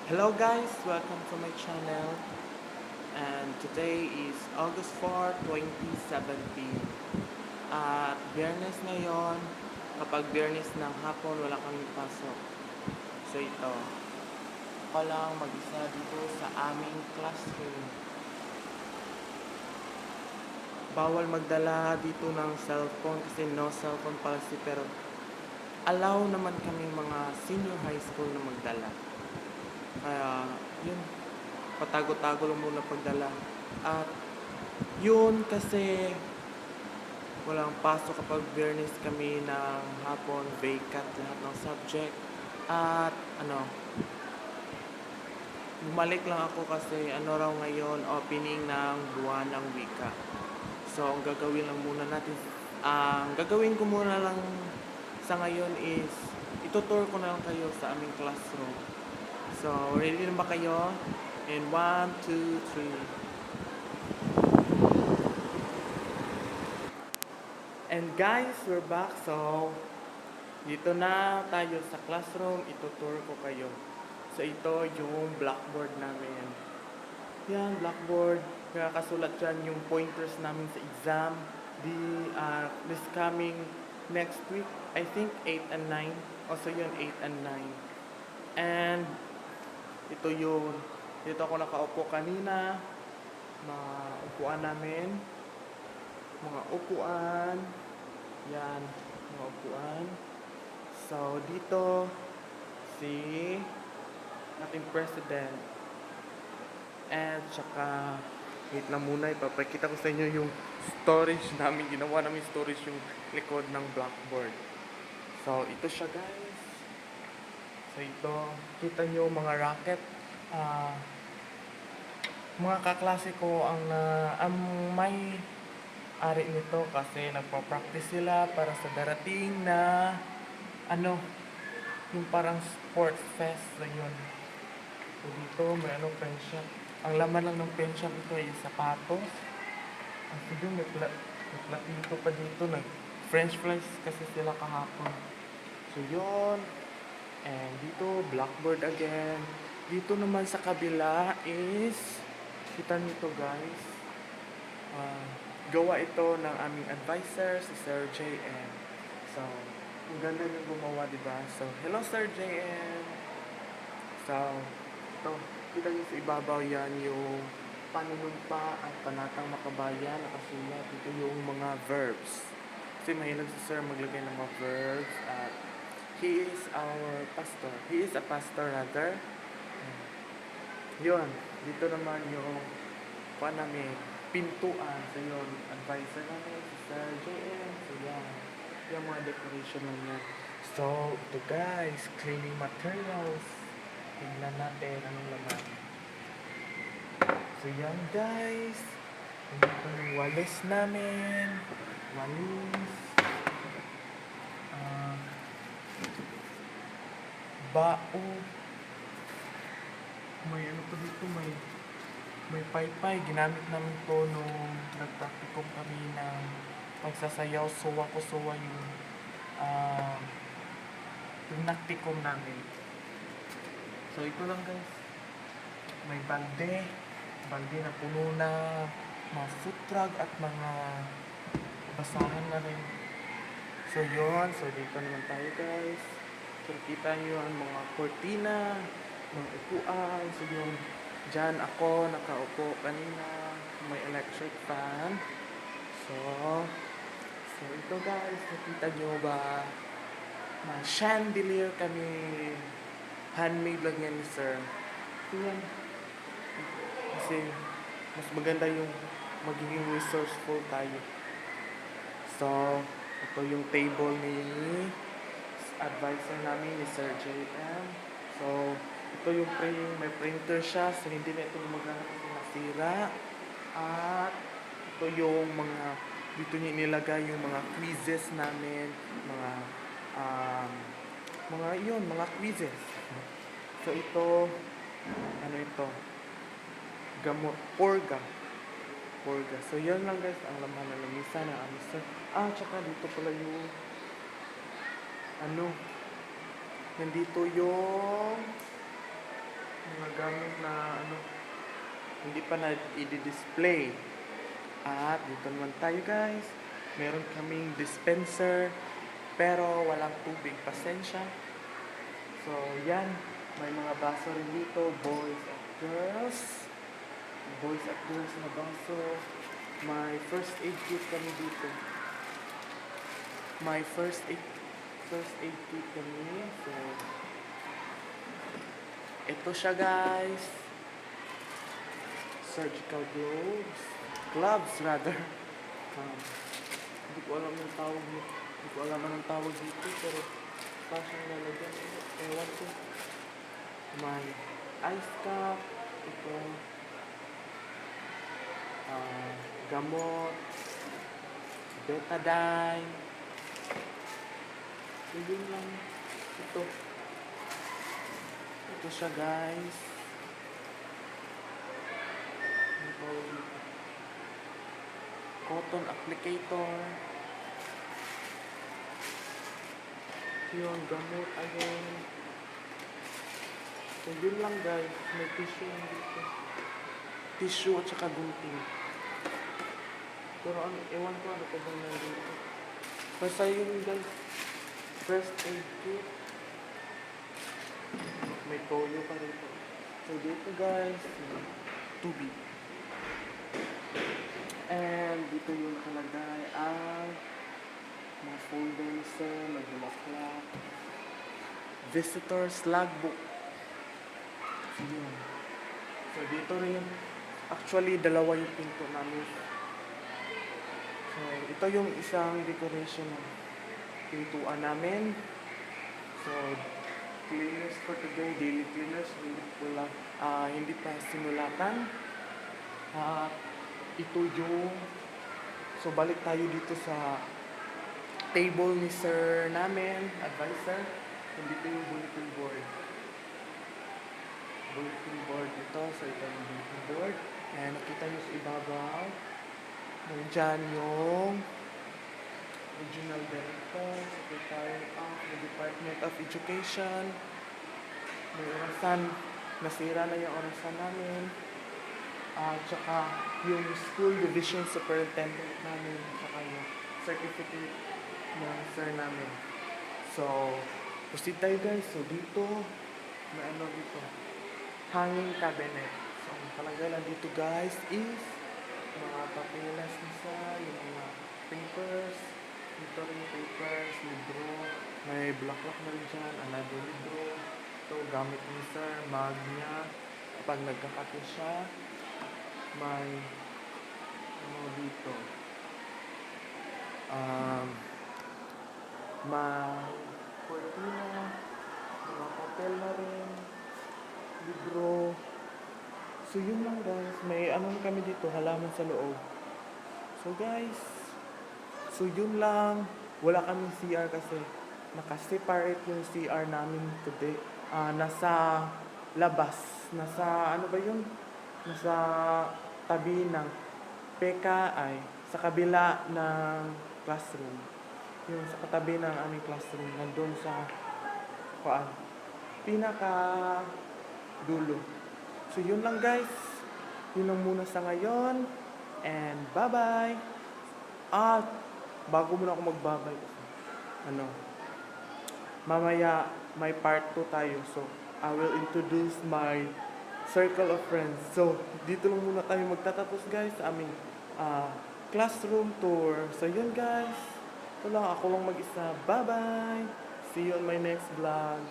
Hello guys, welcome to my channel and today is August 4, 2017 at biyernes ngayon. Kapag biyernes ng hapon wala kaming pasok. So ito, ako lang mag-isa dito sa aming classroom. Bawal magdala dito ng cellphone kasi no cellphone policy, pero allow naman kaming mga senior high school na magdala. Kaya yun, patago-tago lang muna pagdala. At yun kasi walang pasok kapag biyernes kami ng hapon, vacant lahat ng subject. At bumalik lang ako kasi raw ngayon, opening ng buwan ng wika. So ang gagawin lang muna natin, ang gagawin ko muna lang sa ngayon is itutour ko na lang kayo sa aming classroom. So ready na ba kayo? And 1, 2, 3. And guys, we're back. So, dito na tayo sa classroom. Itutour ko kayo. So, ito yung blackboard namin. Yan, blackboard. Kaya kasulat dyan yung pointers namin sa exam. This coming next week, I think 8 and 9. Also yun, 8 and 9. And, ito yun. Dito ako nakaupo kanina. Mga upuan namin. Mga upuan. Yan, mga upuan. So, dito, si ating president. And, tsaka, wait lang muna, ipapakita ko sa inyo yung storage namin. Ginawa namin storage yung likod ng blackboard. So, ito siya guys. So, ito, kita nyo mga racket. Mga kaklase ko ang may ari nito kasi nagpa-practice sila para sa darating na yung parang sports fest na yun. So dito may pen shop. Ang laman lang ng pen shop ito ay sapatos. Ang sige, may platito pa dito, nag french fries kasi sila kahapon. So yun. And dito blackboard again. Dito naman sa kabila is kita nito guys, gawa ito ng aming advisor, si Sir JM. So, ang ganda niyang gumawa, diba? So, hello Sir JM! So, ito, kita niyo sa ibabaw yan yung panunumpa at panatang makabayan, nakasulat. Ito yung mga verbs. Kasi mahilig si Sir maglagay ng mga verbs at he is our pastor. He is a pastor rather. Yun, dito naman yung namin, pintuan. So yun, advisor namin, si Sir JM. So yan, yung mga decoration na yan. So, ito guys, cleaning materials. Tingnan natin anong laman. So yan guys, ito yung walis namin. Walis. Bao. May pa dito, may paypay. Ginamit namin to nung nagpraktikum kami ng pagsasayaw. Suwa ko suwa yung naktikum namin. So ito lang guys. May balde na puno na mga food truck at mga basahan na rin. So yun, so dito naman tayo guys. So kita nyo ang mga cortina, mga upuan. So yung dyan ako nakaupo kanina, may electric fan. So ito guys, nakita nyo ba? Na chandelier kami. Handmade lang yan ni Sir. So yan. Kasi mas maganda yung magiging resourceful tayo. So, ito yung table ni advisor namin ni Sir JM. So, ito yung may printer siya. So, hindi na ito gumagana kasi nasira. At ito yung dito niya inilagay yung mga quizzes namin. Mga quizzes. So, ito, ito? Gamot, porga. So, yan lang guys, ang laman ng lamisa ng aming sir. Tsaka dito pala yung nandito yung mga gamit na ano, hindi pa na i-display. At dito naman tayo guys. Meron kaming dispenser pero walang tubig. Pasensya. So yan. May mga baso rin dito. Boys at girls. Boys at girls na baso. May first aid kit kami dito. May first aid kit kami. So ito siya guys. Surgical gloves rather. Hindi ko alam ang tawag dito. Hindi ko alam anong tawag dito pero pa siyang lalagyan. Ewan ko. May ice cup. Ito. Gamot. Betadine. So yun lang. Ito siya guys. Ano tawag dito? Cotton applicator. Yun, gamot again. So yun lang guys. May tissue lang dito. Tissue at saka gunting. Pero ano, ewan ko ano pa bang nandito. Basta yun guys. First aid kit. May toyo pa rito. So dito guys, tubig. And dito yung nakalagay ang mga folders, may bulaklak, visitors logbook. So yun. So dito rin, actually dalawa yung pinto namin. So ito yung isang decoration ng pintuan namin. So cleaners for today, daily cleaners, hindi pa sinulatan. Ito yung, so balik tayo dito sa table ni sir namin, advisor. Dito yung bulletin board. Bulletin board ito, so ito yung bulletin board. And nakita nyo sa ibabaw, nandyan yung Regional Director, Secretary of the Department of Education. May orasan, nasira na yung orasan namin. Tsaka yung School Division Superintendent namin, tsaka yung certificate ng sir namin. So, proceed tayo guys. So dito, may ano dito, hanging cabinet. So, ang nakalagay lang dito guys is mga papeles nisa, yung mga papers. Dito rin yung papers, libro. May bulaklak na rin dyan, another libro. Ito, gamit ni sir, mag niya. Kapag nagkakate siya, may ano dito, may cortina, mga papel na rin, libro. So yun lang guys, may ano kami dito, halaman sa loob. So guys, so yun lang, wala kaming CR kasi naka-separate yung CR namin today. Nasa labas, nasa ano ba yun? Nasa tabi ng PKI, sa kabila ng classroom. Yung sa katabi ng aming classroom, nandun sa pinaka dulo. So yun lang guys. Yun lang muna sa ngayon. And bye-bye. Bago muna ako magbabay. Mamaya may part 2 tayo. So I will introduce my circle of friends. So, dito lang muna tayo magtatapos guys sa aming classroom tour. So, yun guys. Ito lang, ako lang mag-isa. Bye-bye! See you on my next vlog.